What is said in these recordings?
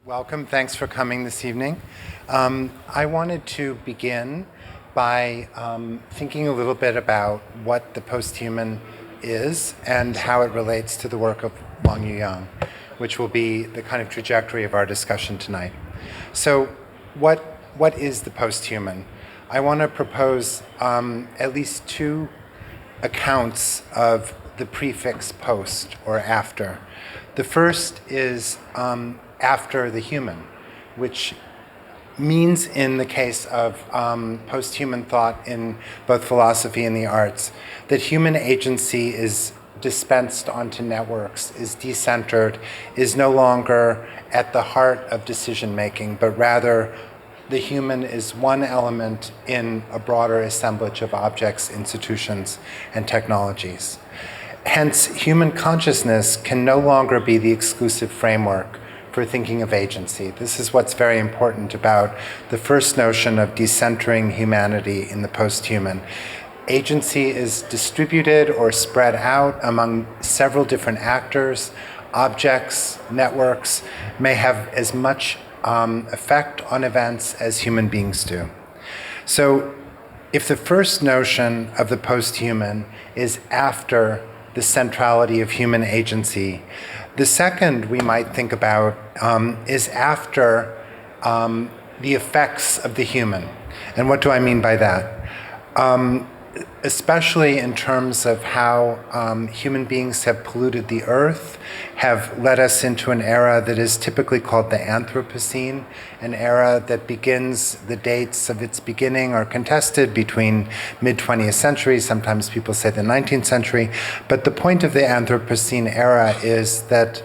Welcome. Thanks for coming this evening. I wanted to begin by thinking a little bit about what the posthuman is and how it relates to the work of Wang Yuyang, which will be the kind of trajectory of our discussion tonight. So what is the posthuman? I want to propose at least two accounts of the prefix post or after. The first is after the human, which means in the case of posthuman thought in both philosophy and the arts, that human agency is dispensed onto networks, is decentered, is no longer at the heart of decision making, but rather the human is one element in a broader assemblage of objects, institutions, and technologies. Hence, human consciousness can no longer be the exclusive framework for thinking of agency. This is what's very important about the first notion of decentering humanity in the posthuman. Agency is distributed or spread out among several different actors. Objects, networks may have as much effect on events as human beings do. So if the first notion of the posthuman is after the centrality of human agency, the second we might think about is after the effects of the human. And what do I mean by that? Especially in terms of how human beings have polluted the earth, have led us into an era that is typically called the Anthropocene, an era that begins, the dates of its beginning are contested between mid-20th century, sometimes people say the 19th century, but the point of the Anthropocene era is that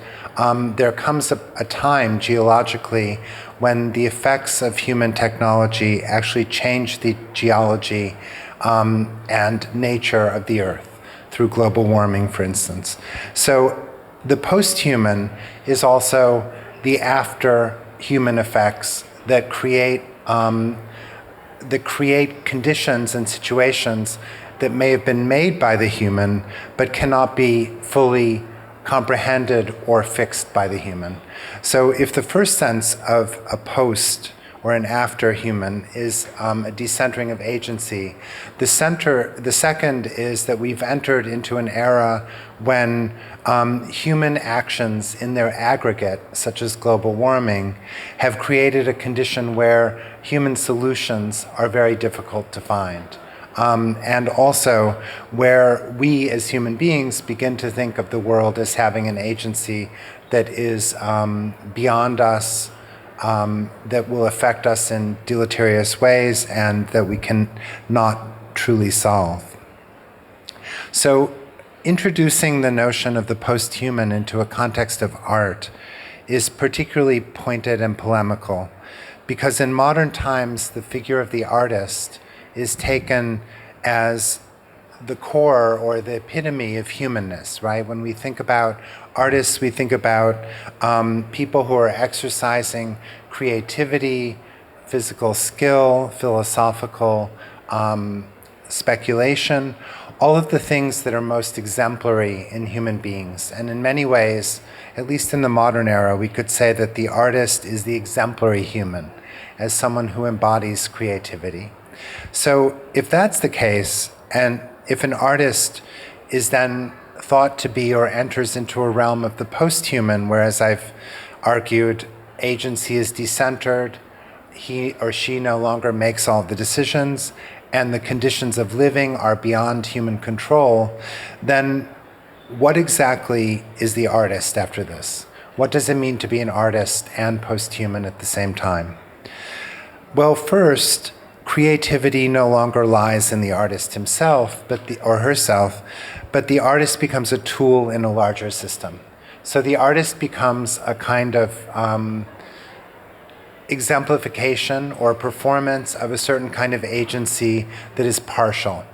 there comes a time geologically when the effects of human technology actually change the geology and nature of the earth through global warming, for instance. So the posthuman is also the after-human effects that create conditions and situations that may have been made by the human but cannot be fully comprehended or fixed by the human. So if the first sense of a post or an after human is a decentering of agency, the second is that we've entered into an era when human actions in their aggregate, such as global warming, have created a condition where human solutions are very difficult to find. And also where we as human beings begin to think of the world as having an agency that is beyond us, that will affect us in deleterious ways and that we can not truly solve. So introducing the notion of the posthuman into a context of art is particularly pointed and polemical because in modern times the figure of the artist is taken as the core or the epitome of humanness, right? When we think about artists, we think about people who are exercising creativity, physical skill, philosophical speculation, all of the things that are most exemplary in human beings. And in many ways, at least in the modern era, we could say that the artist is the exemplary human, as someone who embodies creativity. So if that's the case, and if an artist is then thought to be or enters into a realm of the posthuman, whereas I've argued agency is decentered, he or she no longer makes all the decisions, and the conditions of living are beyond human control, then what exactly is the artist after this? What does it mean to be an artist and posthuman at the same time? Well, first, creativity no longer lies in the artist himself or herself, but the artist becomes a tool in a larger system. So the artist becomes a kind of exemplification or performance of a certain kind of agency that is partial.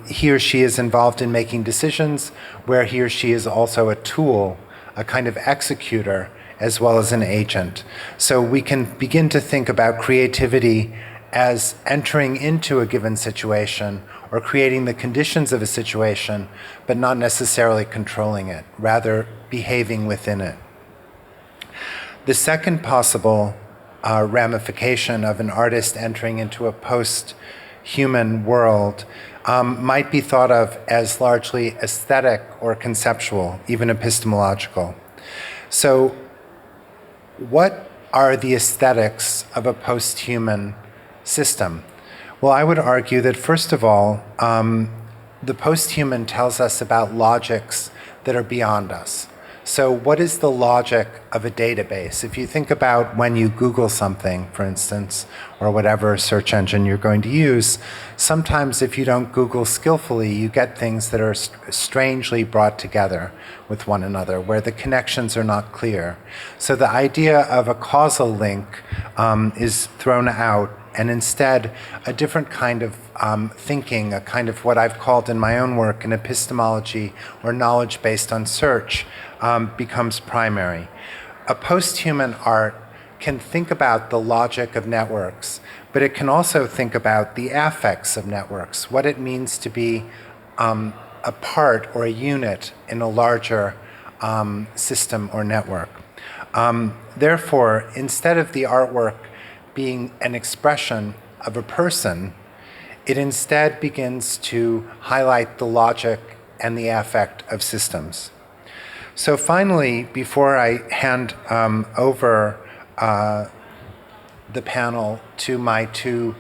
He or she is involved in making decisions where he or she is also a tool, a kind of executor, as well as an agent. So we can begin to think about creativity as entering into a given situation or creating the conditions of a situation, but not necessarily controlling it, rather behaving within it. The second possible ramification of an artist entering into a post-human world might be thought of as largely aesthetic or conceptual, even epistemological. So what are the aesthetics of a post-human system? Well, I would argue that, first of all, the post-human tells us about logics that are beyond us. So what is the logic of a database? If you think about when you Google something, for instance, or whatever search engine you're going to use, sometimes if you don't Google skillfully, you get things that are strangely brought together with one another, where the connections are not clear. So the idea of a causal link is thrown out, and instead a different kind of thinking, a kind of what I've called in my own work an epistemology or knowledge based on search, becomes primary. A post-human art can think about the logic of networks, but it can also think about the affects of networks, what it means to be a part or a unit in a larger system or network. Therefore, instead of the artwork being an expression of a person, it instead begins to highlight the logic and the affect of systems. So finally, before I hand over the panel to my two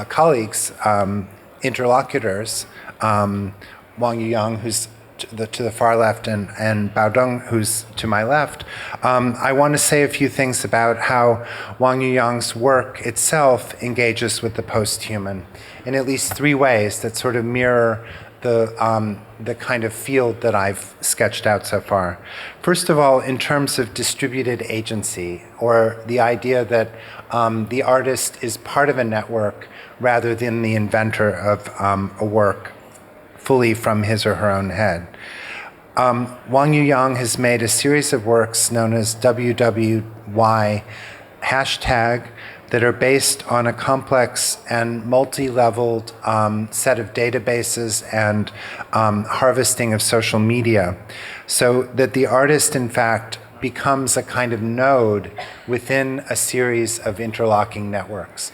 colleagues, interlocutors, Wang Yuyang, who's to the far left, and Baodong, who's to my left, I want to say a few things about how Wang Yuyang's work itself engages with the post-human in at least three ways that sort of mirror the kind of field that I've sketched out so far. First of all, in terms of distributed agency, or the idea that the artist is part of a network rather than the inventor of a work fully from his or her own head. Wang Yuyang has made a series of works known as WWY hashtag that are based on a complex and multi-leveled set of databases and harvesting of social media, so that the artist, in fact, becomes a kind of node within a series of interlocking networks.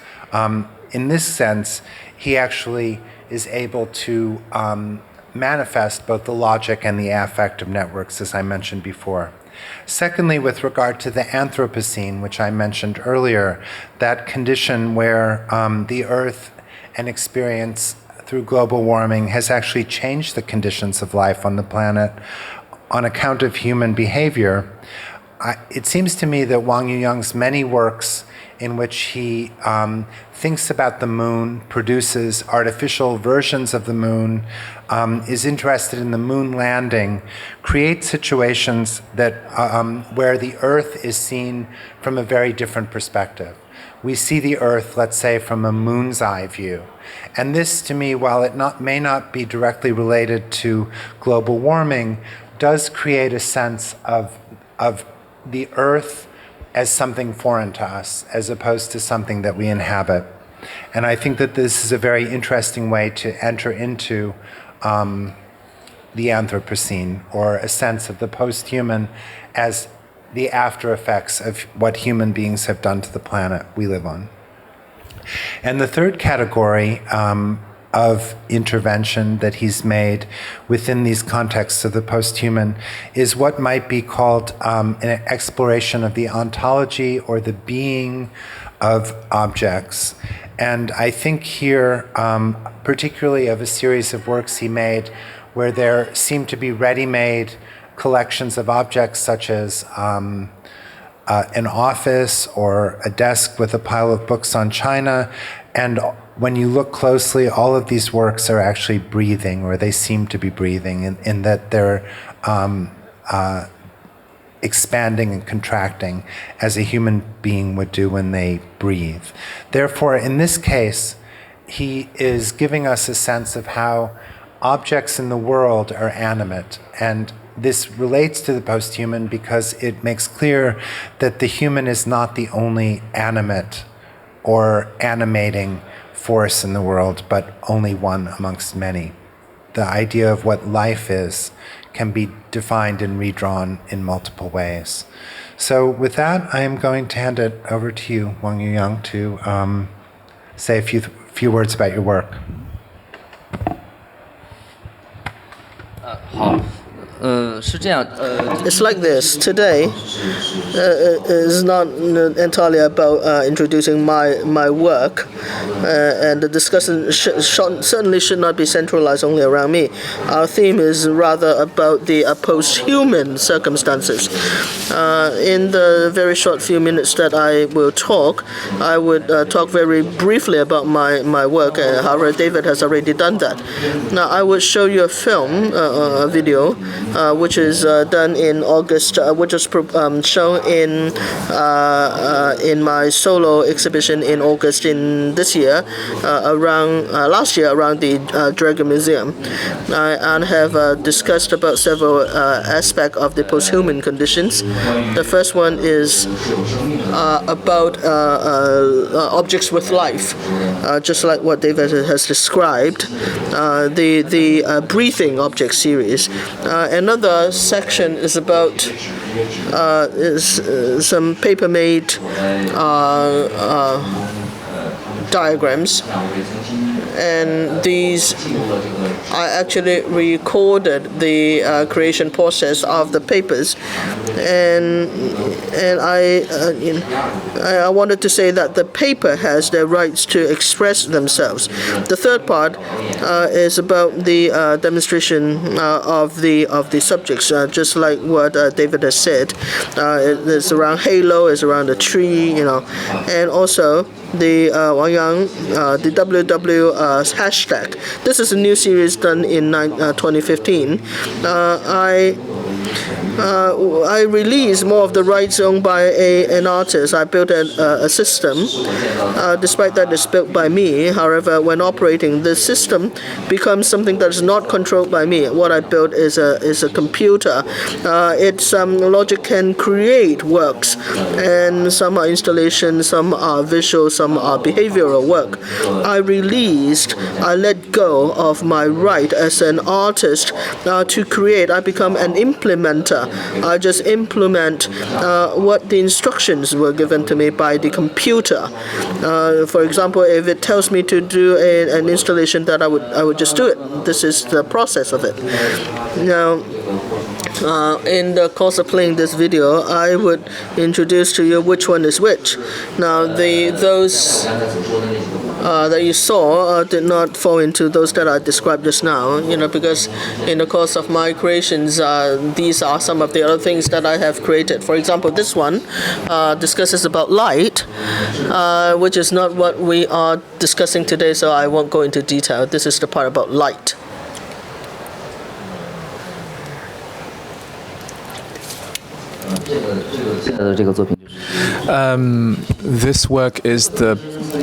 In this sense, he actually is able to manifest both the logic and the affect of networks, as I mentioned before. Secondly, with regard to the Anthropocene, which I mentioned earlier, that condition where the Earth and experience through global warming has actually changed the conditions of life on the planet on account of human behavior, it seems to me that Wang Yuyang's many works in which he thinks about the moon, produces artificial versions of the moon, is interested in the moon landing, create situations that where the Earth is seen from a very different perspective. We see the Earth, let's say, from a moon's eye view. And this, to me, while it may not be directly related to global warming, does create a sense of the Earth as something foreign to us, as opposed to something that we inhabit. And I think that this is a very interesting way to enter into the Anthropocene, or a sense of the post-human as the after effects of what human beings have done to the planet we live on. And the third category of intervention that he's made within these contexts of the post-human is what might be called an exploration of the ontology or the being of objects. And I think here, particularly of a series of works he made where there seem to be ready-made collections of objects such as an office or a desk with a pile of books on China. And when you look closely, all of these works are actually breathing, or they seem to be breathing, in that they're expanding and contracting as a human being would do when they breathe. Therefore, in this case, he is giving us a sense of how objects in the world are animate. And this relates to the post-human because it makes clear that the human is not the only animate or animating force in the world, but only one amongst many. The idea of what life is can be defined and redrawn in multiple ways. So with that, I am going to hand it over to you, Wang Yuyang, to say a few words about your work. It's like this. Today is not entirely about introducing my work, and the discussion certainly should not be centralized only around me. Our theme is rather about the posthuman circumstances. In the very short few minutes that I will talk, I would talk very briefly about my work. However, David has already done that. Now, I will show you a film, a video, which is done in August, which was shown in my solo exhibition in August in this year, last year around the Dragon Museum, and have discussed about several aspects of the posthuman conditions. The first one is about objects with life, just like what David has described, the breathing object series. Another section is about some paper-made diagrams, and these I actually recorded the creation process of the papers, and I wanted to say that the paper has their rights to express themselves. The third part is about the demonstration of the subjects, just like what David has said. It's around halo, it's around the tree, and also the Wang Yang, the WW hashtag. This is a new series done in 2015. I released more of the rights owned by an artist. I built a system. Despite that it's built by me, however, when operating, the system becomes something that is not controlled by me. What I built is a computer. Its logic can create works, and some are installations, some are visual, some are behavioral work. I let go of my right as an artist to create. I become an implementer. I just implement what the instructions were given to me by the computer. For example, if it tells me to do an installation, that I would just do it. This is the process of it. Now, in the course of playing this video, I would introduce to you which one is which. Now, those that you saw did not fall into those that I described just now, because in the course of my creations, these are some of the other things that I have created. For example, this one discusses about light, which is not what we are discussing today, so I won't go into detail. This is the part about light. This work is the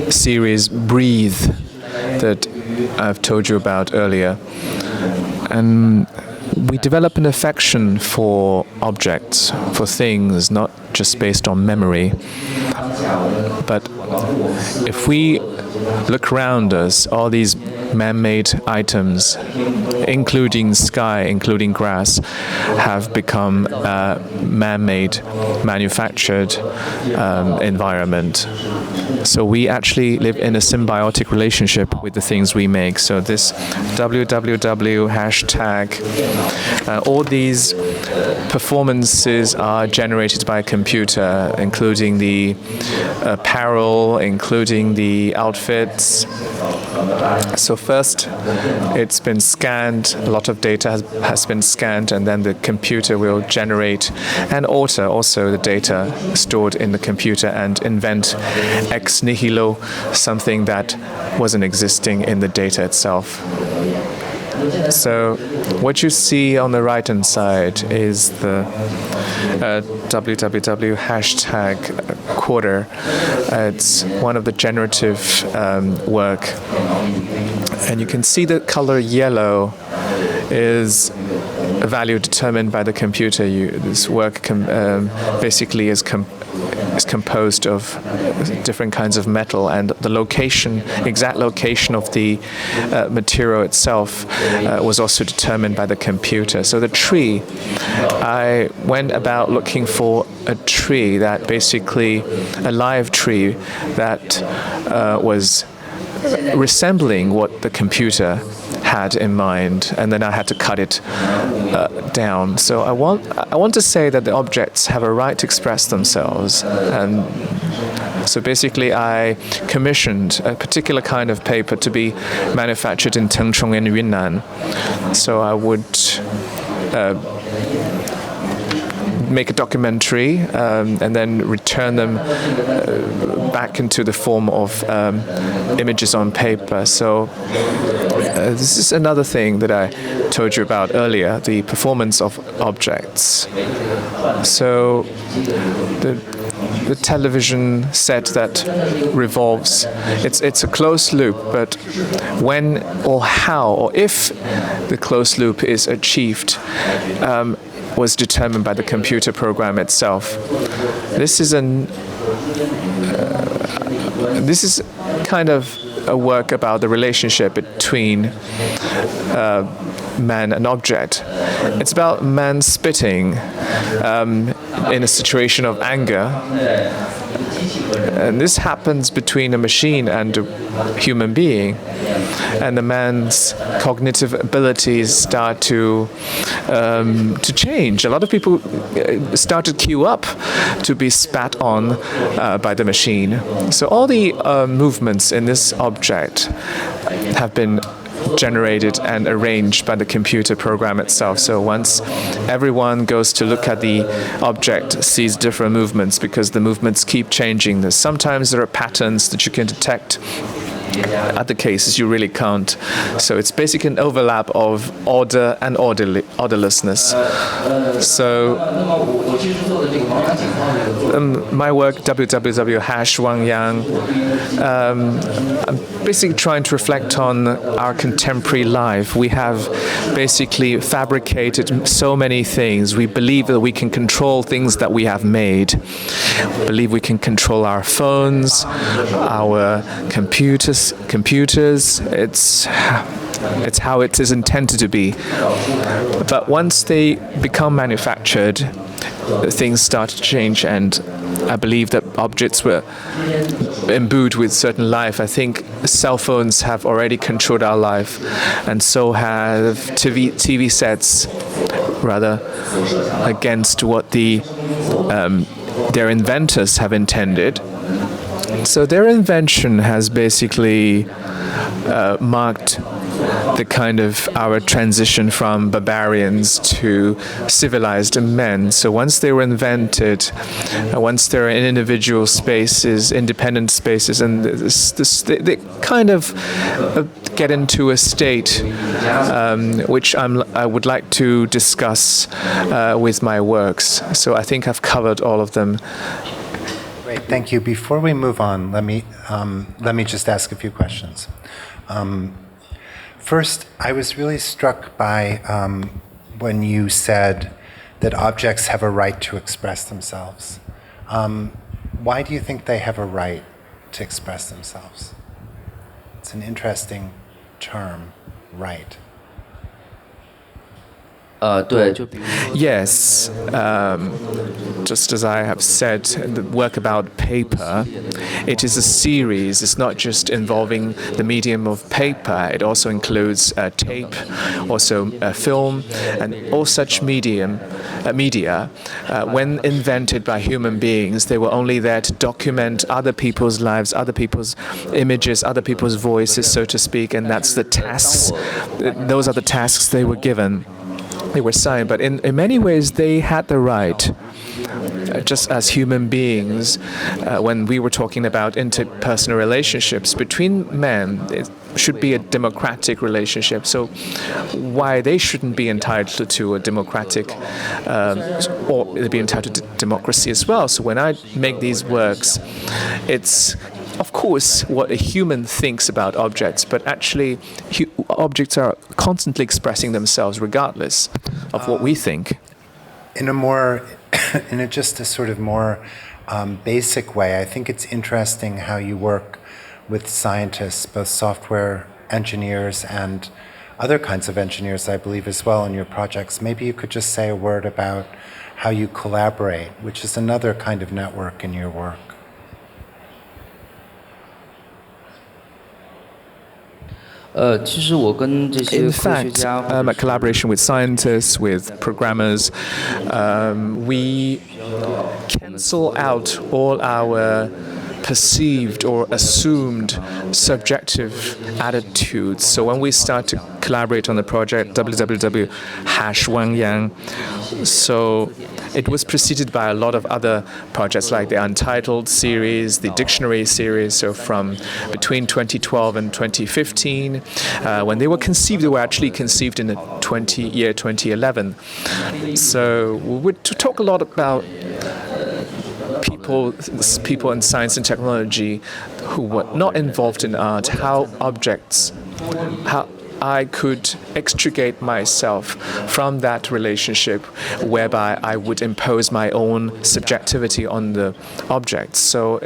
series Breathe that I've told you about earlier. And we develop an affection for objects, for things, not just based on memory. But if we look around us, all these man-made items, including sky, including grass, have become a man-made, manufactured environment. So we actually live in a symbiotic relationship with the things we make. So this www hashtag, all these performances are generated by a computer, including the apparel, including the outfits. So first, it's been scanned, a lot of data has been scanned, and then the computer will generate and alter also the data stored in the computer and invent ex nihilo something that wasn't existing in the data itself. So what you see on the right-hand side is the www hashtag quarter. It's one of the generative work. And you can see the color yellow is a value determined by the computer. This work basically is is composed of different kinds of metal, and the location, exact location of the material itself was also determined by the computer. So the tree, I went about looking for a tree that basically, a live tree that was resembling what the computer had in mind, and then I had to cut it down. So I want to say that the objects have a right to express themselves, and so basically I commissioned a particular kind of paper to be manufactured in Tengchong in Yunnan. So I would make a documentary and then return them back into the form of images on paper. So this is another thing that I told you about earlier, the performance of objects. So the television set that revolves, it's a closed loop, but when or how or if the closed loop is achieved was determined by the computer program itself. This is kind of a work about the relationship between man and object. It's about man spitting in a situation of anger. And this happens between a machine and a human being. And the man's cognitive abilities start to change. A lot of people start to queue up to be spat on by the machine. So all the movements in this object have been generated and arranged by the computer program itself. So once everyone goes to look at the object, sees different movements because the movements keep changing. Sometimes there are patterns that you can detect. Other cases you really can't. So it's basically an overlap of order and orderlessness. So my work, www.Wang Yuyang, I'm basically trying to reflect on our contemporary life. We have basically fabricated so many things. We believe that we can control things that we have made. We believe we can control our phones, our computers. It's how it is intended to be. But once they become manufactured, things start to change, and I believe that objects were imbued with certain life. I think cell phones have already controlled our life, and so have TV sets, rather, against what their inventors have intended. So their invention has basically marked the kind of our transition from barbarians to civilized men. So once they were invented, once they're in individual spaces, independent spaces, and they kind of get into a state which I would like to discuss with my works. So I think I've covered all of them. Great, thank you. Before we move on, let me just ask a few questions. First, I was really struck by when you said that objects have a right to express themselves. Why do you think they have a right to express themselves? It's an interesting term, right. Yes, just as I have said, the work about paper, it is a series. It's not just involving the medium of paper. It also includes tape, also film, and all such media. When invented by human beings, they were only there to document other people's lives, other people's images, other people's voices, so to speak, and that's the tasks. Those are the tasks they were given. They were signed, but in many ways they had the right, just as human beings, when we were talking about interpersonal relationships between men, it should be a democratic relationship. So why they shouldn't be entitled to a democratic, or be entitled to democracy as well. So when I make these works, it's of course what a human thinks about objects, but actually objects are constantly expressing themselves regardless of what we think. In just a sort of more basic way. I think it's interesting how you work with scientists, both software engineers and other kinds of engineers, I believe, as well in your projects. Maybe you could just say a word about how you collaborate, which is another kind of network in your work. In fact, a collaboration with scientists, with programmers, we cancel out all our perceived or assumed subjective attitudes. So when we start to collaborate on the project www.Wang so it was preceded by a lot of other projects like the Untitled series, the Dictionary series. So from between 2012 and 2015, when they were conceived, they were actually conceived in the year 2011. So we would talk a lot about people in science and technology who were not involved in art, how I could extricate myself from that relationship whereby I would impose my own subjectivity on the objects. So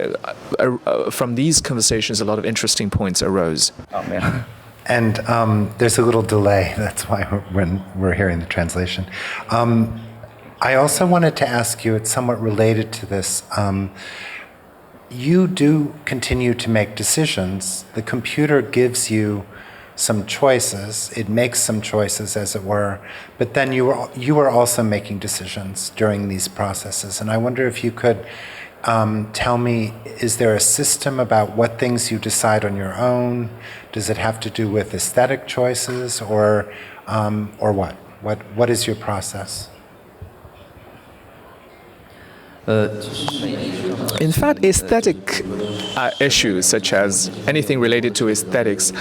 from these conversations, a lot of interesting points arose. And there's a little delay. That's why when we're hearing the translation. I also wanted to ask you, it's somewhat related to this. You do continue to make decisions. The computer gives you some choices. It makes some choices, as it were. But then you are also making decisions during these processes. And I wonder if you could tell me, is there a system about what things you decide on your own? Does it have to do with aesthetic choices, or what? What is your process? In fact, aesthetic issues, such as anything related to aesthetics,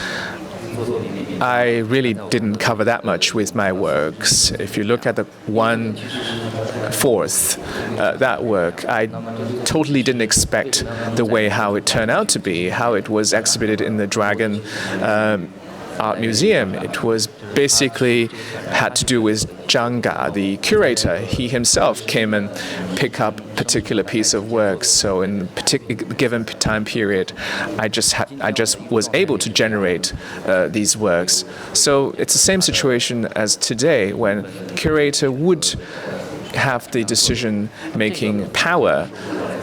I really didn't cover that much with my works. If you look at the 1/4, that work, I totally didn't expect the way how it turned out to be, how it was exhibited in the Dragon Art Museum. It was basically had to do with Zhang Ga, the curator. He himself came and picked up a particular piece of work. So in a given time period, I just was able to generate these works. So it's the same situation as today, when curator would have the decision-making power.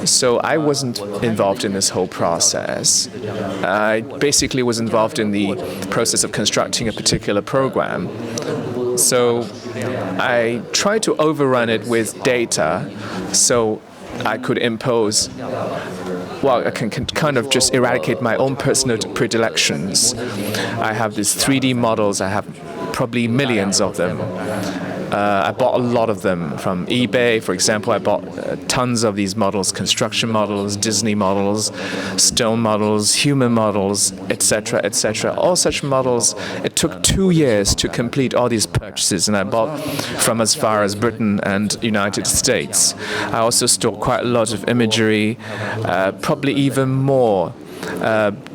So I wasn't involved in this whole process. I basically was involved in the process of constructing a particular program. So I tried to overrun it with data so I could impose, well, I can kind of just eradicate my own personal predilections. I have these 3D models. I have probably millions of them. I bought a lot of them from eBay. For example, I bought tons of these models, construction models, Disney models, stone models, human models, etc., etc. All such models. It took 2 years to complete all these purchases, and I bought from as far as Britain and United States. I also stored quite a lot of imagery, probably even more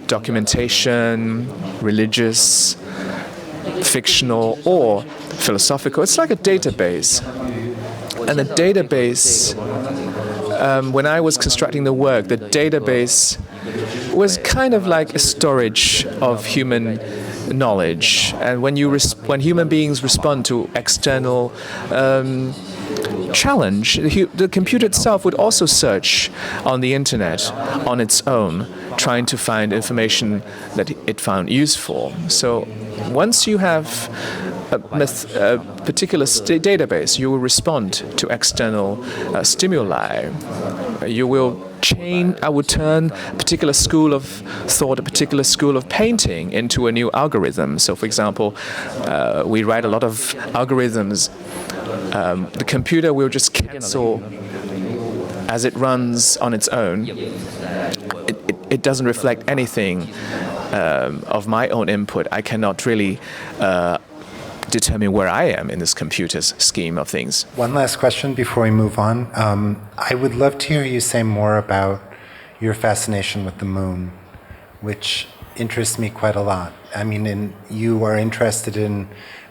documentation, religious, fictional, or philosophical. It's like a database. And the database, when I was constructing the work, the database was kind of like a storage of human knowledge. And when human beings respond to external challenge, the computer itself would also search on the internet on its own, trying to find information that it found useful. So once you have a particular database, you will respond to external stimuli. You will I would turn a particular school of thought, a particular school of painting into a new algorithm. So, for example, we write a lot of algorithms. The computer will just cancel as it runs on its own. It doesn't reflect anything of my own input. I cannot really determine where I am in this computer's scheme of things. One last question before we move on. I would love to hear you say more about your fascination with the moon, which interests me quite a lot. I mean, you are interested in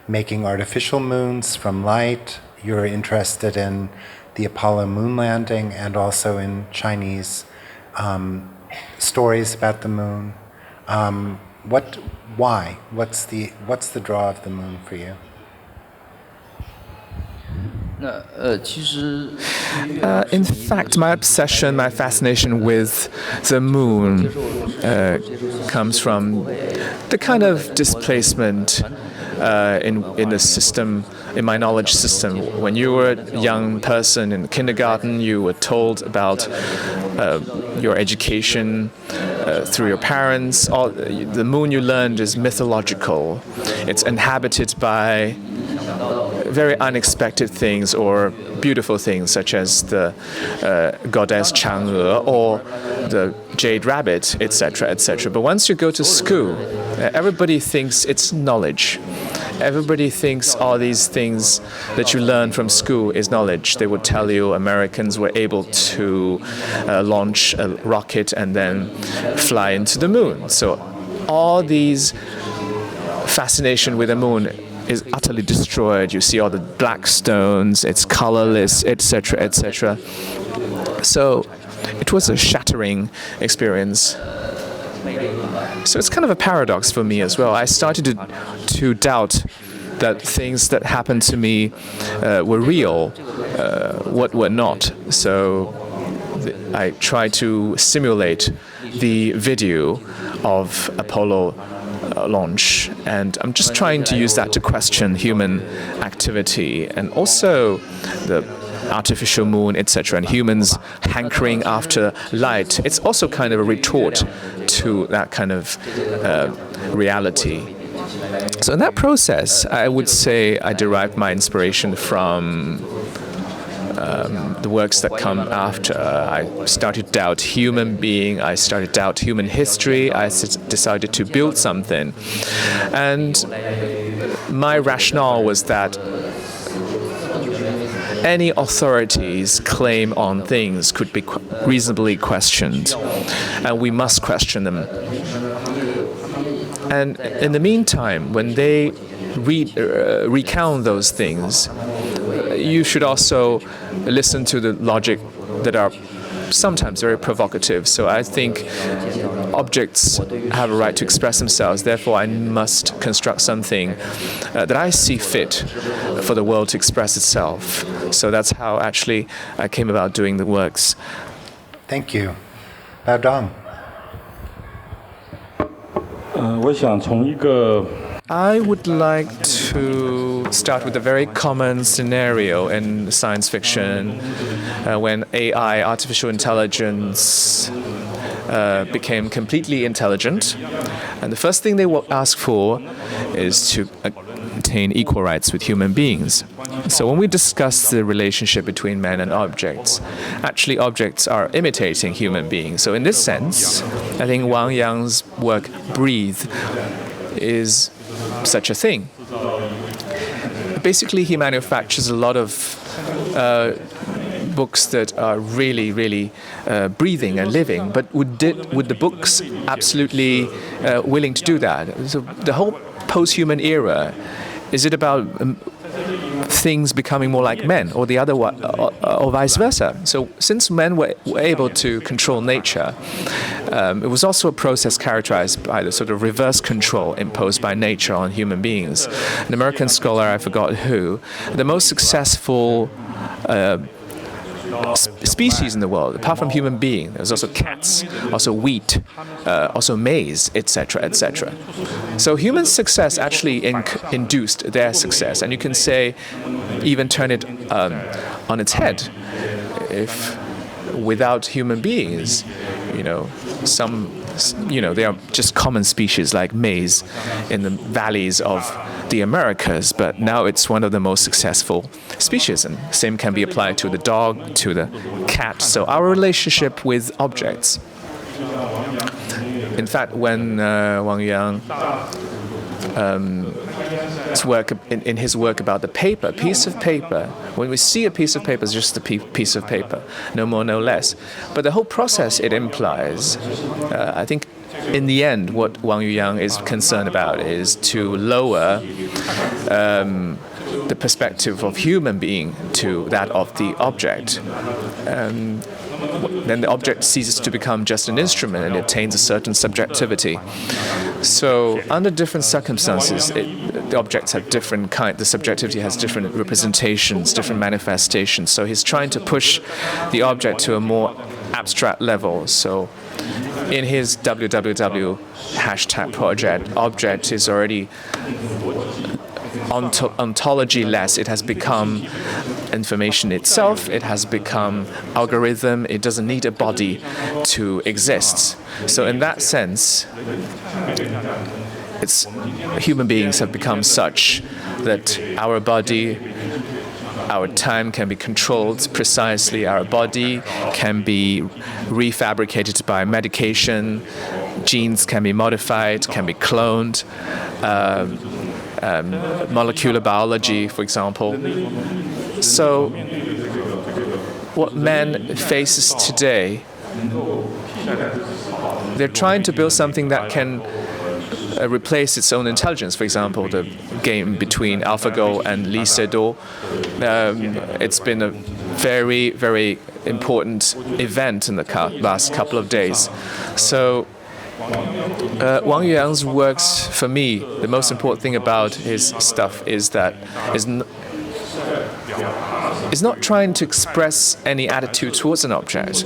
making artificial moons from light. You're interested in the Apollo moon landing and also in Chinese stories about the moon. Why? What's the draw of the moon for you? In fact, my obsession, my fascination with the moon comes from the kind of displacement in the system, in my knowledge system. When you were a young person in kindergarten, you were told about your education through your parents. The moon, you learned, is mythological. It's inhabited by very unexpected things or beautiful things, such as the goddess Chang'e or the jade rabbit, etc., etc. But once you go to school, everybody thinks it's knowledge. Everybody thinks all these things that you learn from school is knowledge. They would tell you Americans were able to launch a rocket and then fly into the moon. So all these fascination with the moon is utterly destroyed. You see all the black stones, it's colorless, etc., etc. So it was a shattering experience. So it's kind of a paradox for me as well. I started to doubt that things that happened to me were real, what were not. So I tried to simulate the video of Apollo launch, and I'm just trying to use that to question human activity and also the artificial moon, etc., and humans hankering after light. It's also kind of a retort to that kind of reality. So in that process, I would say I derived my inspiration from the works that come after. I started to doubt human being, I started to doubt human history, I decided to build something. And my rationale was that any authority's claim on things could be reasonably questioned, and we must question them. And in the meantime, when they recount those things, you should also listen to the logic that are sometimes very provocative. So I think objects have a right to express themselves. Therefore, I must construct something that I see fit for the world to express itself. So that's how actually I came about doing the works. Thank you. Bao Dong. I would like to start with a very common scenario in science fiction when AI, artificial intelligence, became completely intelligent. And the first thing they will ask for is to attain equal rights with human beings. So when we discuss the relationship between men and objects, actually objects are imitating human beings. So in this sense, I think Wang Yuyang's work, Breathe, is such a thing. Basically, he manufactures a lot of books that are really, really breathing and living. But would the books absolutely willing to do that? So the whole post-human era, is it about things becoming more like men, or the other one, or vice versa? So since men were able to control nature, it was also a process characterized by the sort of reverse control imposed by nature on human beings. An American scholar, I forgot who, the most successful species in the world, apart from human being, there's also cats, also wheat, also maize, etc., etc. So human success actually induced their success, and you can say, even turn it on its head. If without human beings, they are just common species like maize in the valleys of the Americas, but now it's one of the most successful species, and same can be applied to the dog, to the cat. So our relationship with objects. In fact, when Wang Yuyang in his work about the piece of paper, when we see a piece of paper, it's just a piece of paper, no more, no less. But the whole process it implies, I think, in the end, what Wang Yuyang is concerned about is to lower the perspective of human being to that of the object. Then the object ceases to become just an instrument and it attains a certain subjectivity. So under different circumstances, the objects have different the subjectivity has different representations, different manifestations. So he's trying to push the object to a more abstract level. So in his www hashtag project, object is already ontology-less. It has become information itself. It has become algorithm. It doesn't need a body to exist. So in that sense, human beings have become such that our body, our time can be controlled precisely. Our body can be refabricated by medication. Genes can be modified, can be cloned. Molecular biology, for example. So what man faces today, they're trying to build something that can replace its own intelligence. For example, the game between AlphaGo and Lee Sedol. It's been a very, very important event in the last couple of days. So Wang Yuyang's works, for me, the most important thing about his stuff is that is not trying to express any attitude towards an object,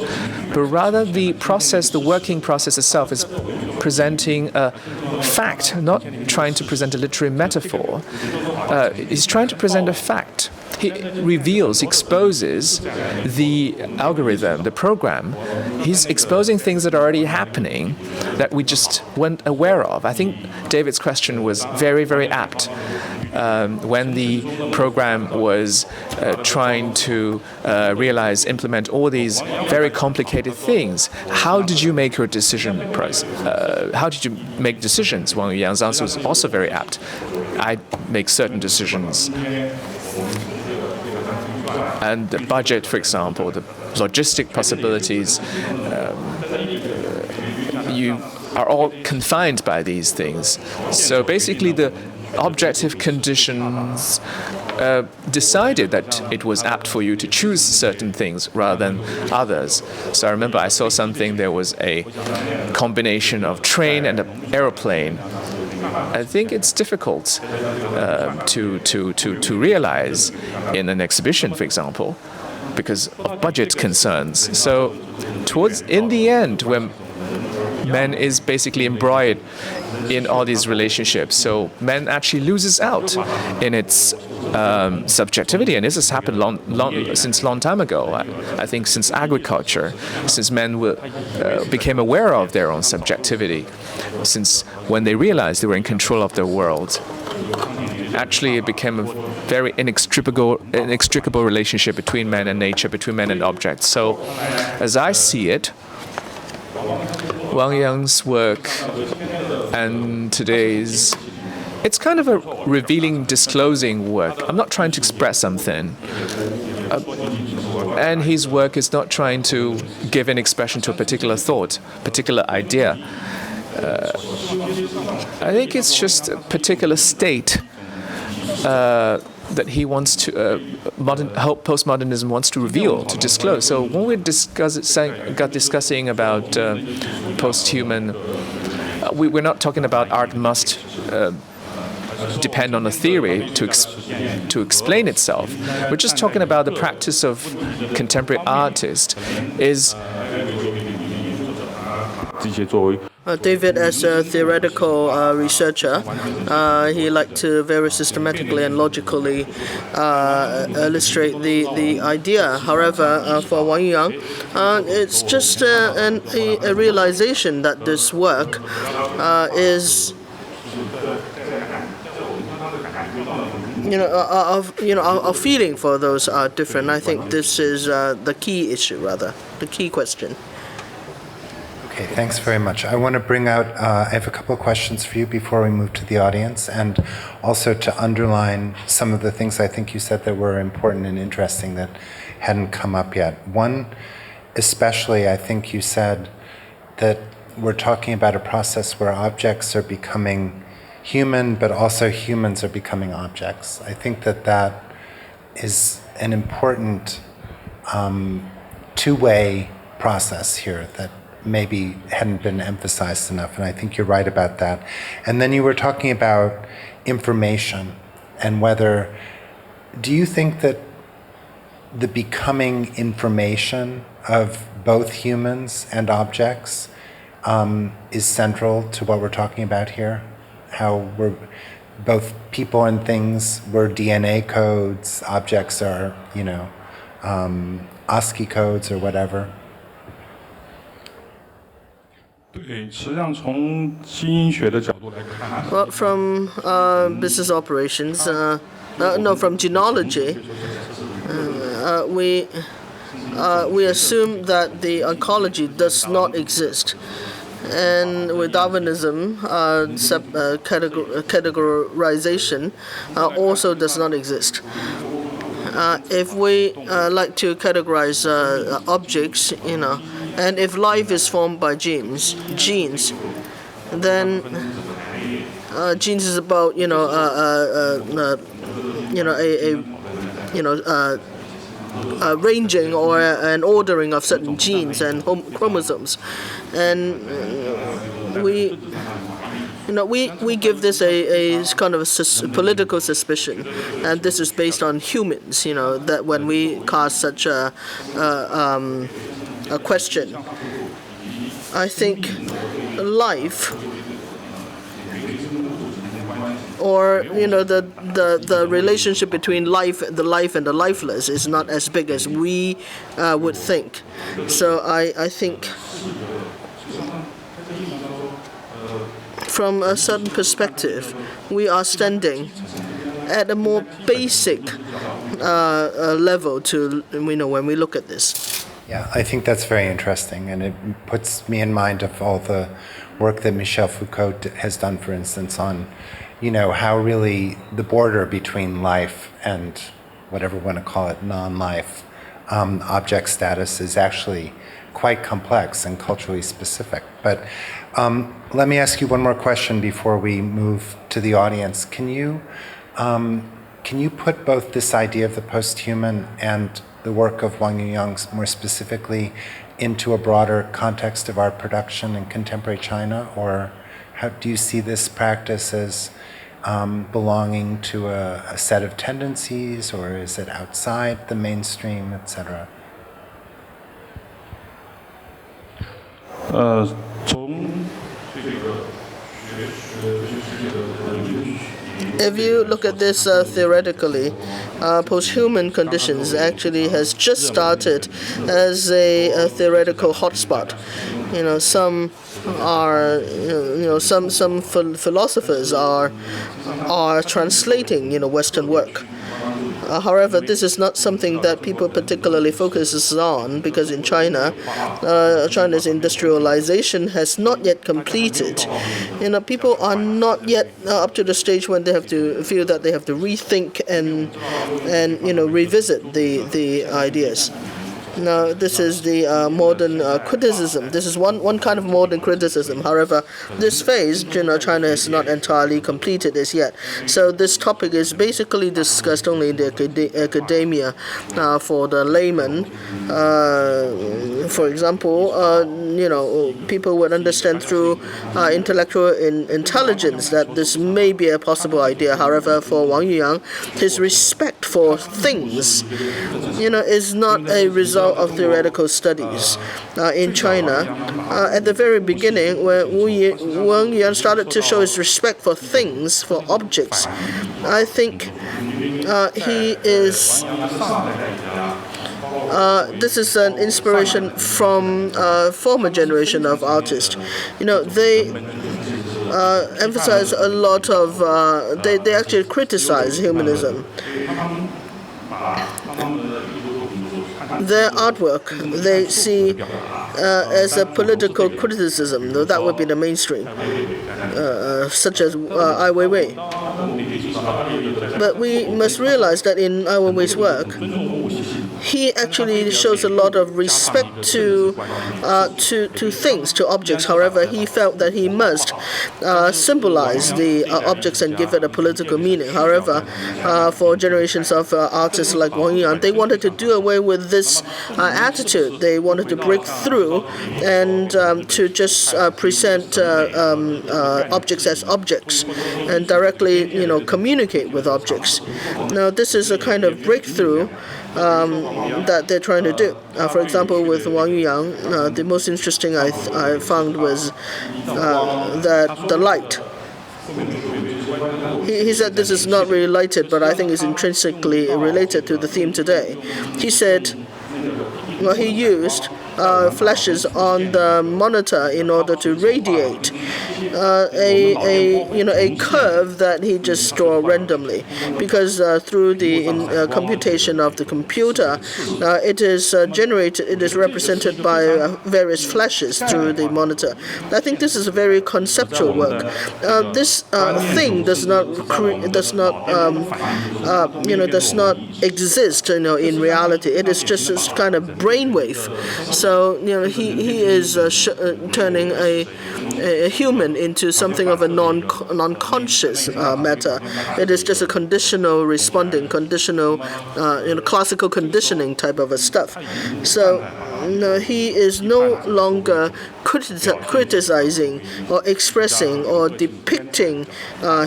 but rather the process, the working process itself is presenting a fact, not trying to present a literary metaphor. He's trying to present a fact. He reveals, exposes the algorithm, the program. He's exposing things that are already happening that we just weren't aware of. I think David's question was very, very apt. When the program was trying to implement all these very complicated things, how did you make your decision process? How did you make decisions? Wang Yuyang's answer was also very apt. I make certain decisions. And the budget, for example, the logistic possibilities, you are all confined by these things. So basically the objective conditions decided that it was apt for you to choose certain things rather than others. So I remember I saw something, there was a combination of train and an aeroplane. I think it's difficult to realize in an exhibition, for example, because of budget concerns. So in the end, when man is basically embroiled in all these relationships, so man actually loses out in its subjectivity, and this has happened since long time ago. I think since agriculture, since men became aware of their own subjectivity, since when they realized they were in control of their world. Actually, it became a very inextricable relationship between man and nature, between man and objects. So, as I see it, Wang Yuyang's work and today's, it's kind of a revealing, disclosing work. I'm not trying to express something. And his work is not trying to give an expression to a particular thought, particular idea. I think it's just a particular state that he wants to, postmodernism wants to reveal, to disclose. So when we're discussing about posthuman, we're not talking about art must depend on a theory to explain itself. We're just talking about the practice of contemporary artists is. David, as a theoretical researcher, he liked to very systematically and logically illustrate the idea. However, for Wang Yuyang, it's just a realization that this work is. Our feeling for those are different. I think this is the key issue, rather, the key question. Okay, thanks very much. I want to bring out, I have a couple of questions for you before we move to the audience, and also to underline some of the things I think you said that were important and interesting that hadn't come up yet. One, especially, I think you said that we're talking about a process where objects are becoming human, but also humans are becoming objects. I think that that is an important two-way process here that maybe hadn't been emphasized enough, and I think you're right about that. And then you were talking about information and whether, do you think that the becoming information of both humans and objects is central to what we're talking about here? How we're both people and things, we're DNA codes, objects are, ASCII codes or whatever. 对，实际上从基因学的角度来看， Well, from business operations, from genealogy, we assume that the oncology does not exist. And with Darwinism, categorization also does not exist. If we like to categorize objects, and if life is formed by genes, then genes is about ranging or an ordering of certain genes and chromosomes, and we give this a kind of political suspicion, and this is based on humans. That when we cast such a question, I think life, or the relationship between the life and the lifeless is not as big as we would think. So I think from a certain perspective, we are standing at a more basic level to when we look at this. Yeah, I think that's very interesting, and it puts me in mind of all the work that Michel Foucault has done, for instance, on how really the border between life and whatever we want to call it, non-life, object status is actually quite complex and culturally specific. But let me ask you one more question before we move to the audience. Can you put both this idea of the posthuman and the work of Wang Yuyang more specifically into a broader context of art production in contemporary China? Or how do you see this practice as belonging to a set of tendencies, or is it outside the mainstream, etc.? 从这个 If you look at this theoretically, posthuman conditions actually has just started as a theoretical hotspot. Some are, some philosophers are translating, Western work. However, this is not something that people particularly focuses on, because in China, China's industrialization has not yet completed. People are not yet up to the stage when they have to feel that they have to rethink and revisit the ideas. Now, this is the modern criticism. This is one kind of modern criticism. However, this phase, China is not entirely completed as yet. So this topic is basically discussed only in the academia for the layman. For example, people would understand through intellectual intelligence that this may be a possible idea. However, for Wang Yuyang, his respect for things, is not a result of theoretical studies in China. At the very beginning, when Wang Yuyang started to show his respect for things, for objects, I think he is. This is an inspiration from former generation of artists. They emphasize a lot of. They actually criticize humanism. Their artwork they see as a political criticism, though that would be the mainstream, such as Ai Weiwei. But we must realize that in Ai Weiwei's work, he actually shows a lot of respect to things, to objects. However, he felt that he must symbolize the objects and give it a political meaning. However, for generations of artists like Wang Yuyang, they wanted to do away with this attitude. They wanted to break through and to just present objects as objects and directly, communicate with objects. Now, this is a kind of breakthrough that they're trying to do. For example, with Wang Yuyang, the most interesting I found was that the light. He said this is not really lighted, but I think it's intrinsically related to the theme today. He said, well, he used flashes on the monitor in order to radiate a curve that he just draw randomly, because through the computation of the computer, it is generated. It is represented by various flashes through the monitor. I think this is a very conceptual work. This thing does not exist, in reality. It is just this kind of brainwave. So he is turning a human into something of a non-conscious matter. It is just a conditional responding, conditional, classical conditioning type of a stuff. So he is no longer criticizing or expressing or depicting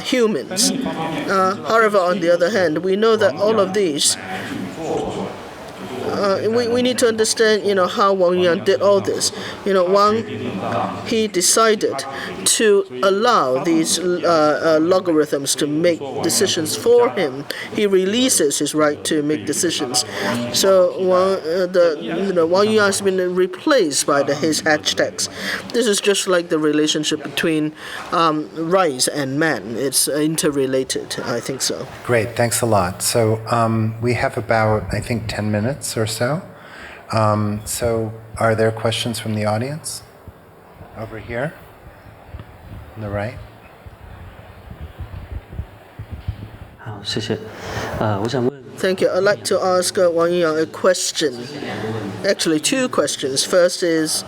humans. However, on the other hand, we know that all of these. We need to understand, how Wang Yuyang did all this. Wang, he decided to allow these logarithms to make decisions for him. He releases his right to make decisions. So Wang Yuyang has been replaced by his hashtags. This is just like the relationship between rice and man. It's interrelated. I think so. Great, thanks a lot. So we have about, I think, 10 minutes or so. So are there questions from the audience? Over here, on the right. Thank you. I'd like to ask Wang Yuyang a question. Actually, two questions. First is,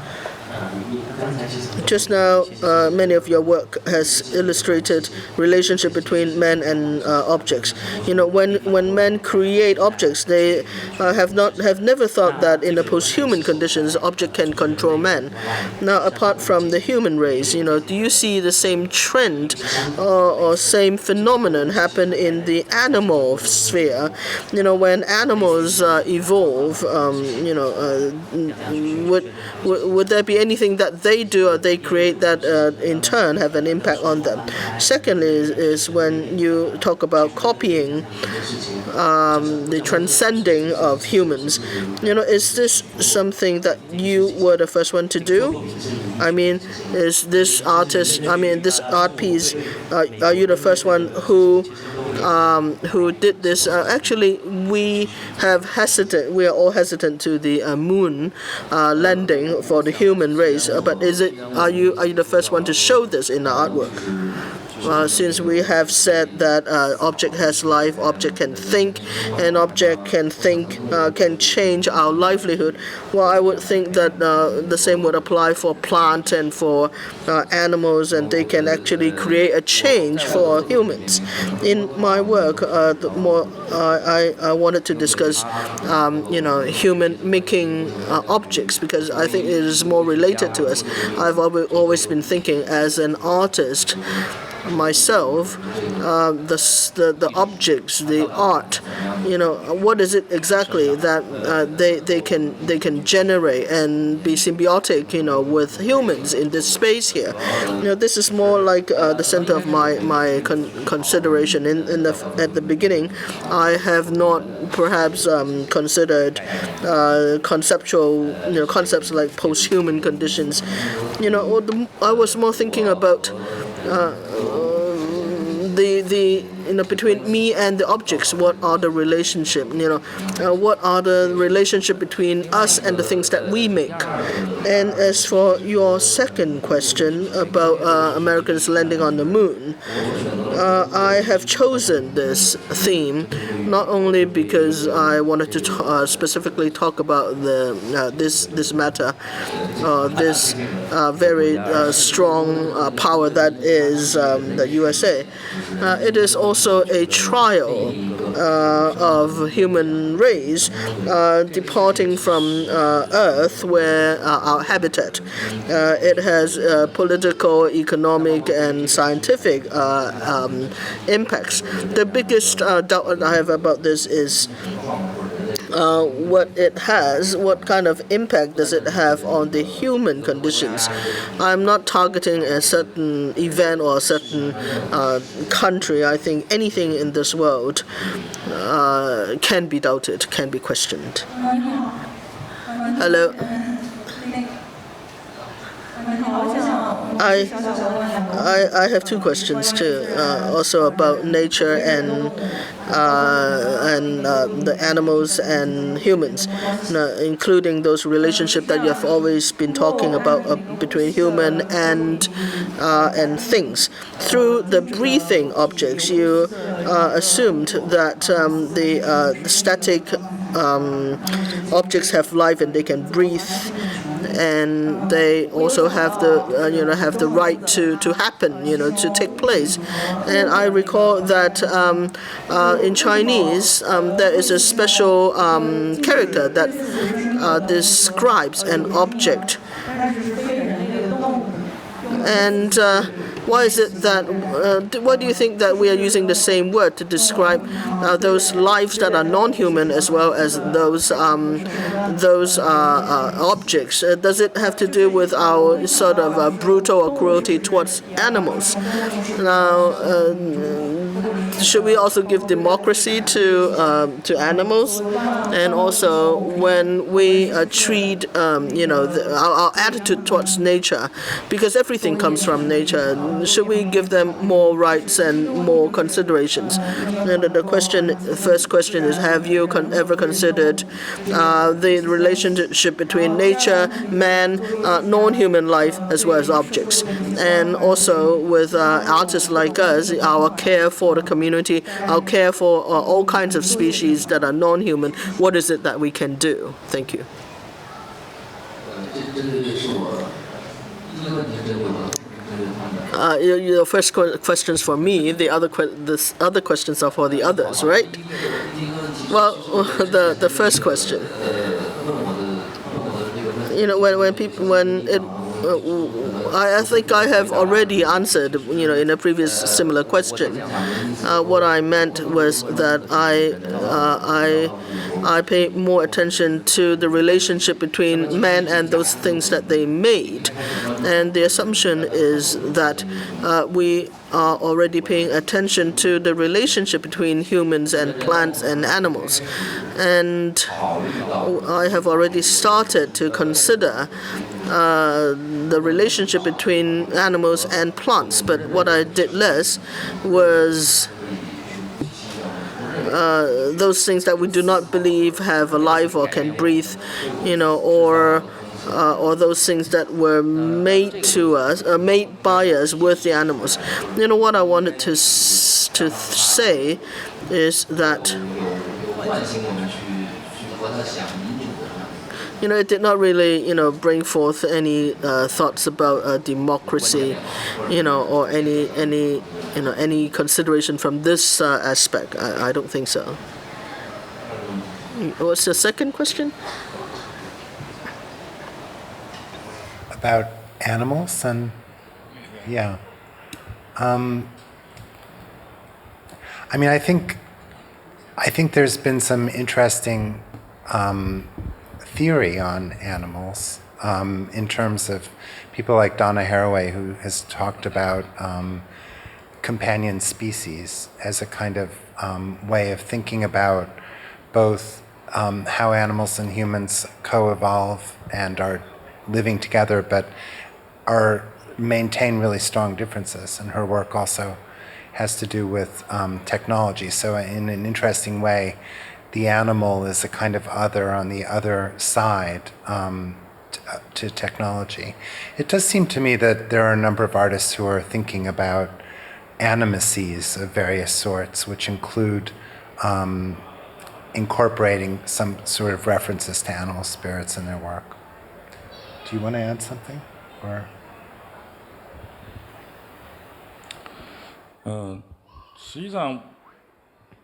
just now, many of your work has illustrated relationship between man and objects. When men create objects, they have never thought that in the posthuman conditions, object can control man. Now, apart from the human race, do you see the same trend or same phenomenon happen in the animal sphere? When animals evolve, would there be anything that they do or they create that in turn have an impact on them? Secondly is when you talk about copying, the transcending of humans. Is this something that you were the first one to do? I mean, is this this art piece, are you the first one who did this? Actually, we are all hesitant to the moon landing for the human race. But are you the first one to show this in the artwork? Since we have said that object has life, object can think, and object can change our livelihood. Well, I would think that the same would apply for plant and for animals, and they can actually create a change for humans. In my work, I wanted to discuss, human making objects, because I think it is more related to us. I've always been thinking as an artist myself, the objects, the art, what is it exactly that they can generate and be symbiotic, with humans in this space here. This is more like the center of my consideration. At the beginning, I have not perhaps considered conceptual concepts like posthuman conditions. I was more thinking about between me and the objects, what are the relationship? What are the relationship between us and the things that we make? And as for your second question about Americans landing on the moon, I have chosen this theme not only because I wanted to specifically talk about this matter, this very strong power that is the USA. It is also a trial of human race departing from Earth, where our habitat. It has political, economic, and scientific impacts. The biggest doubt I have about this is what kind of impact does it have on the human conditions? I'm not targeting a certain event or a certain country. I think anything in this world can be doubted, can be questioned. Hello. I have two questions too, also about nature and the animals and humans, including those relationships that you have always been talking about between human and things. Through the breathing objects, you assumed that the static objects have life and they can breathe, and they also have the right to happen, to take place. And I recall that in Chinese there is a special character that describes an object. And why is it that? Why do you think that we are using the same word to describe those lives that are non-human as well as those objects? Does it have to do with our sort of brutal or cruelty towards animals? Now, should we also give democracy to animals? And also, when we treat our attitude towards nature, because everything comes from nature, should we give them more rights and more considerations? And the first question is: have you ever considered the relationship between nature, man, non-human life, as well as objects, and also with artists like us, our care for the community, our care for all kinds of species that are non-human? What is it that we can do? Thank you. Your first question's for me. The other questions are for the others, right? Well, the first question. I think I have already answered, in a previous similar question. What I meant was that I pay more attention to the relationship between man and those things that they made. And the assumption is that we are already paying attention to the relationship between humans and plants and animals. And I have already started to consider the relationship between animals and plants. But what I did less was those things that we do not believe have a life or can breathe, or those things that were made to us, made by us with the animals. What I wanted to say is that it did not really, bring forth any thoughts about democracy, or any consideration from this aspect. I don't think so. What's the second question? About animals and yeah. I think there's been some interesting theory on animals in terms of people like Donna Haraway, who has talked about companion species as a kind of way of thinking about both how animals and humans co-evolve and are living together, but maintain really strong differences. And her work also has to do with technology. So in an interesting way, the animal is a kind of other on the other side to technology. It does seem to me that there are a number of artists who are thinking about animacies of various sorts, which include incorporating some sort of references to animal spirits in their work. Do you want to add something? Or? 实际上，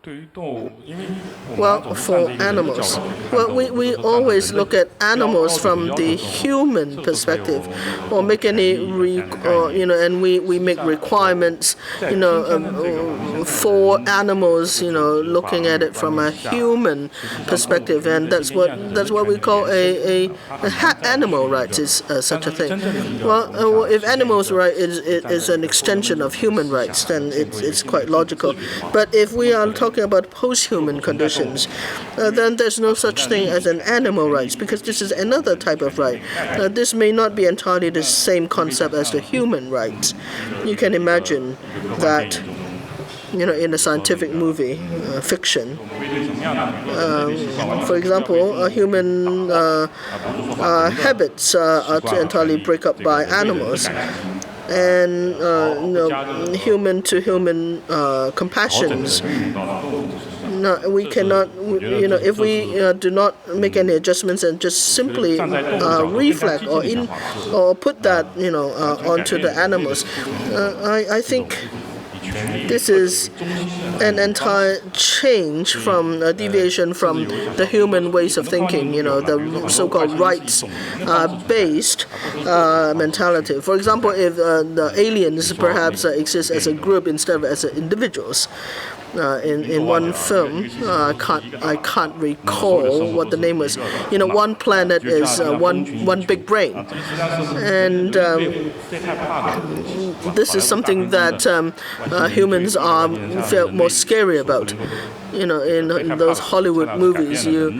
对于动物，因为我们 Well, 总是 for 站在一个人的角 animals, 度来看 well, 的， we always look at animals from the human perspective, or make any and we make requirements, for animals, looking at it from a human perspective, and that's what we call a animal rights is such a thing. Well, if animals' right is an extension of human rights, then it's quite logical. But if we are talking about post-human conditions, then there's no such thing as an animal rights, because this is another type of right. This may not be entirely the same concept as the human rights. You can imagine that, in a scientific movie, fiction, for example, human habits are entirely break up by animals. And human to human compassions. No, we cannot. If we do not make any adjustments and just simply reflect or put that onto the animals, I think this is an entire change from a deviation from the human ways of thinking, the so-called rights-based mentality. For example, if the aliens perhaps exist as a group instead of as individuals. In one film, I can't recall what the name was. One planet is one big brain, and this is something that humans are feel more scary about. In those Hollywood movies, you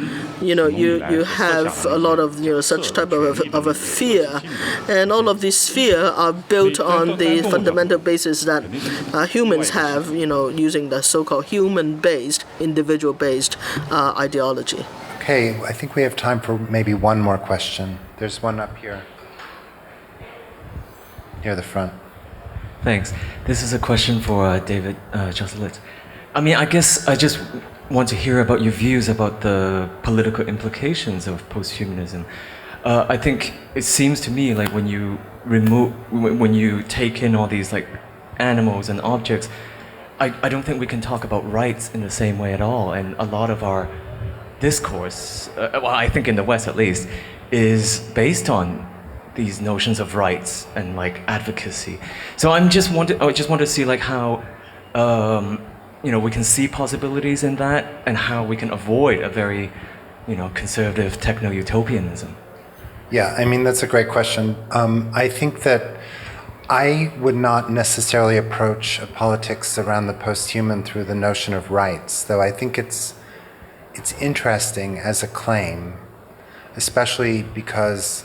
have a lot of such type of a fear, and all of these fear are built on the fundamental basis that humans have, using the so-called human-based, individual-based ideology. Okay, I think we have time for maybe one more question. There's one up here, near the front. Thanks. This is a question for David Joselit. I guess I just want to hear about your views about the political implications of posthumanism. I think it seems to me like when you take in all these like animals and objects, I don't think we can talk about rights in the same way at all. And a lot of our discourse, I think in the West at least, is based on these notions of rights and like advocacy. So I just want to see like how we can see possibilities in that, and how we can avoid a very conservative techno-utopianism. Yeah, that's a great question. I think that I would not necessarily approach politics around the posthuman through the notion of rights, though I think it's interesting as a claim, especially because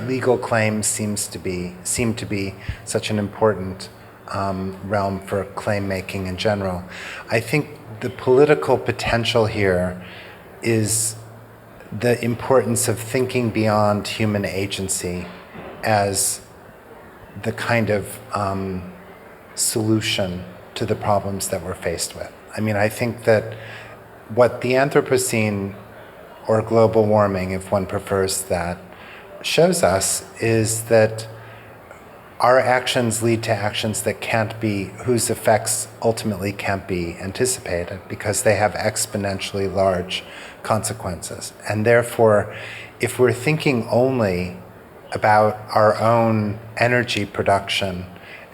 legal claims seem to be such an important realm for claim making in general. I think the political potential here is the importance of thinking beyond human agency as the kind of solution to the problems that we're faced with. I think that what the Anthropocene, or global warming, if one prefers that, shows us is that our actions lead to actions that whose effects ultimately can't be anticipated because they have exponentially large consequences. And therefore, if we're thinking only about our own energy production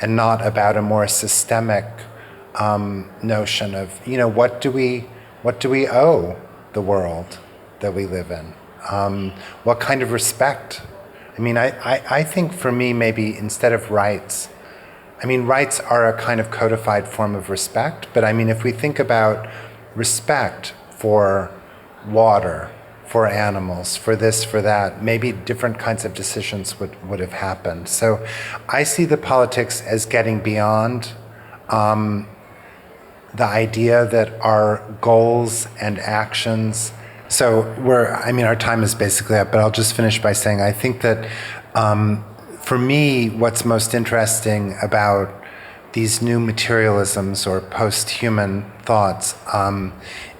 and not about a more systemic notion of, what do we owe the world that we live in? What kind of respect? I think for me, maybe instead of rights, rights are a kind of codified form of respect, but if we think about respect for water, for animals, for this, for that. Maybe different kinds of decisions would have happened. So I see the politics as getting beyond the idea that our goals and actions. So our time is basically up, but I'll just finish by saying I think that for me, what's most interesting about these new materialisms or post-human thoughts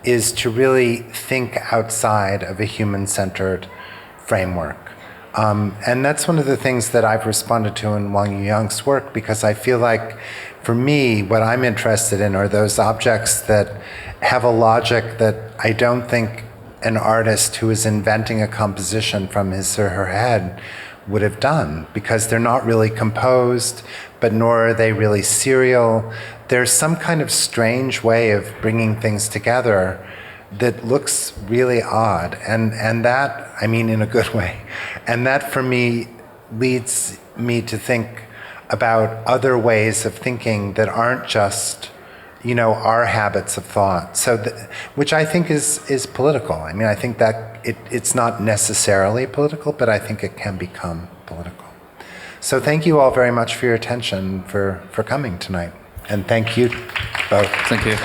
is to really think outside of a human-centered framework. And that's one of the things that I've responded to in Wang Yuyang's work, because I feel like, for me, what I'm interested in are those objects that have a logic that I don't think an artist who is inventing a composition from his or her head would have done, because they're not really composed, but nor are they really serial. There's some kind of strange way of bringing things together that looks really odd, and that, I mean, in a good way. And that, for me, leads me to think about other ways of thinking that aren't just, our habits of thought. So, which I think is political. I mean, I think that it's not necessarily political, but I think it can become political. So thank you all very much for your attention, for coming tonight. And thank you both. Thank you.